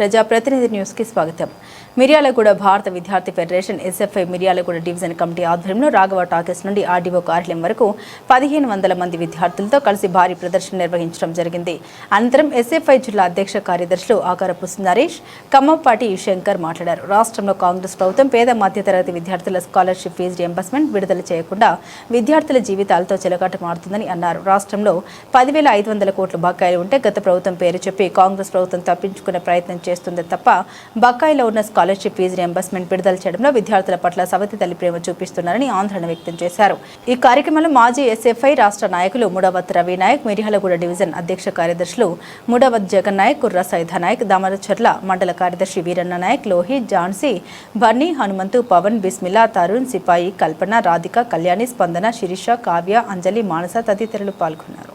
ప్రజాప్రతినిధి న్యూస్ కి స్వాగతం. మిర్యాలగూడ భారత విద్యార్థి federation SFI Miryalaguda division committee ఆధ్వర్యంలో రాఘవ టాకీస్ నుండి ఆర్డీఓ కార్యాలయం వరకు 1500 మంది విద్యార్థులతో కలిసి భారీ ప్రదర్శన నిర్వహించడం జరిగింది. అనంతరం ఎస్ఎఫ్ఐ జిల్లా అధ్యక్ష కార్యదర్శులు ఆకారపు సుందరేష్, కమ్మపాటి శంకర్ మాట్లాడారు. రాష్ట్రంలో కాంగ్రెస్ ప్రభుత్వం పేద మధ్యతరగతి విద్యార్థుల స్కాలర్షిప్ ఫీజు రియంబర్స్మెంట్ విడుదల చేయకుండా విద్యార్థుల జీవితాలతో చెలగాటమాడుతుందని అన్నారు. రాష్ట్రంలో 10,500 కోట్ల బకాయిలు ఉంటే గత ప్రభుత్వం పేరు చెప్పి కాంగ్రెస్ ప్రభుత్వం తప్పించుకునే ప్రయత్నం చేస్తుంది తప్ప బకాయిలో ఉన్న స్కాలర్షిప్ ఫీజు రియంబర్స్మెంట్ విడుదల చేయడంలో విద్యార్థుల పట్ల సవతి తల్లి ప్రేమ చూపిస్తున్నారని ఆందోళన వ్యక్తం చేశారు. ఈ కార్యక్రమంలో మాజీ ఎస్ఎఫ్ఐ రాష్ట్ర నాయకులు ముడవత్ రవి నాయక్, మిర్యాలగూడ డివిజన్ అధ్యక్ష కార్యదర్శులు ముడవత్ జగన్ నాయక్, కుర్ర సైదా నాయక్, దామరచర్ల మండల కార్యదర్శి వీరన్న నాయక్, లోహిత్, ఝాన్సీ, బన్నీ, హనుమంతు, పవన్, బిస్మిల్లా, తరుణ్, సిపాయి, కల్పన, రాధిక, కళ్యాణి, స్పందన, శిరీష, కావ్య, అంజలి, మానస తదితరులు పాల్గొన్నారు.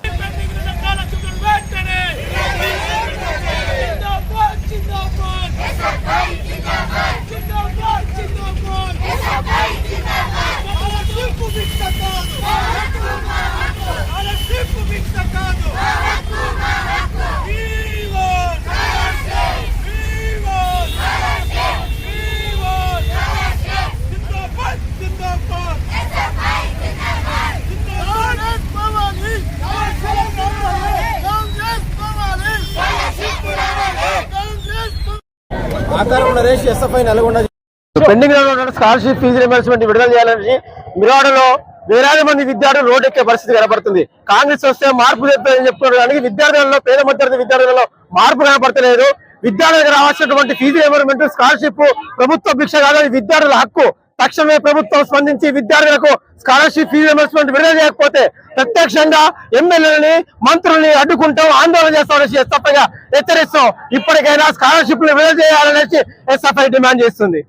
పెండింగ్ లో ఉన్న స్కాలర్షిప్ ఫీజు రియంబర్స్మెంట్ విడుదల చేయాలని మిర్యాలగూడలో వేలాది మంది విద్యార్థులు రోడ్డు ఎక్కే పరిస్థితి కనబడుతుంది. కాంగ్రెస్ వస్తే మార్పు చెప్తారని చెప్పుకోవడానికి విద్యార్థులలో పేద మధ్యతరగతి విద్యార్థులలో మార్పు కనబడతలేదు. విద్యార్థులకు రావాల్సినటువంటి ఫీజు రియంబర్స్మెంట్ స్కాలర్షిప్ ప్రభుత్వ భిక్ష కాదని విద్యార్థుల హక్కు. తక్షణమే ప్రభుత్వం స్పందించి విద్యార్థులకు స్కాలర్షిప్ ఫీజు రియంబర్స్మెంట్ విడుదల చేయకపోతే ప్రత్యక్షంగా ఎమ్మెల్యేలని, మంత్రుల్ని అడ్డుకుంటాం, ఆందోళన చేస్తామనేసి ఎస్ఎఫ్ఐగా హెచ్చరిస్తాం. ఇప్పటికైనా స్కాలర్షిప్ విడుదల చేయాలనేసి ఎస్ఎఫ్ఐ డిమాండ్ చేస్తుంది.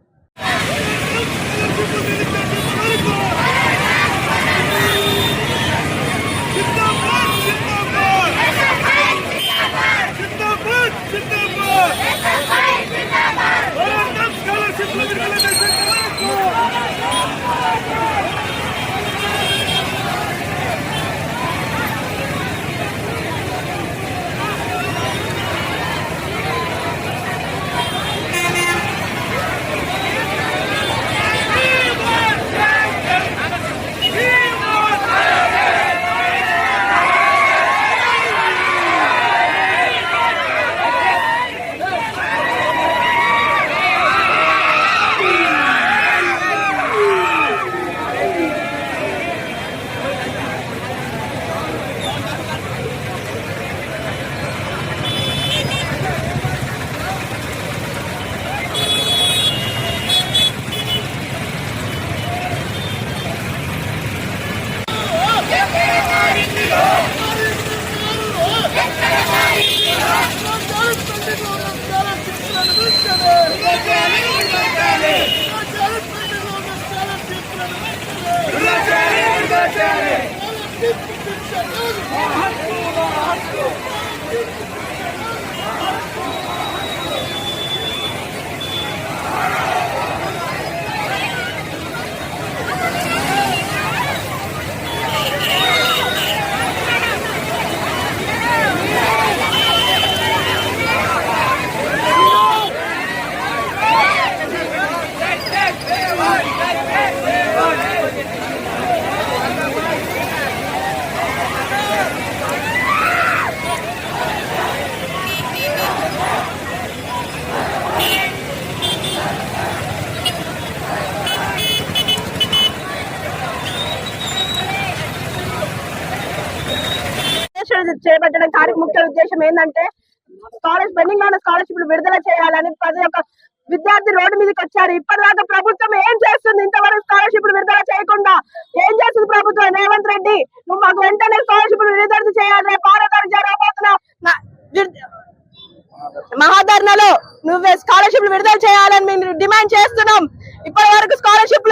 చేపట్టడం ముఖ్య ఉద్దేశం ఏంటంటే పెండింగ్ లో ఉన్న స్కాలర్షిప్ విడుదల చేయాలని ప్రతి ఒక్క విద్యార్థి రోడ్డు మీదకి వచ్చారు. ఇప్పటిదాకా ప్రభుత్వం ఏం చేస్తుంది? ఇంతవరకు స్కాలర్షిప్ విడుదల చేయకుండా ఏం చేస్తుంది ప్రభుత్వం? రేవంత్ రెడ్డి, నువ్వు మాకు వెంటనే స్కాలర్షిప్ విడుదల చేయాలి. భారతదేశం జరగబోతున్న మహాధర్నాలో నువ్వే స్కాలర్షిప్ విడుదల చేయాలని మేము డిమాండ్ చేస్తున్నాం. ఇప్పటి వరకు స్కాలర్షిప్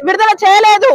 విడుదల చేయలేదు.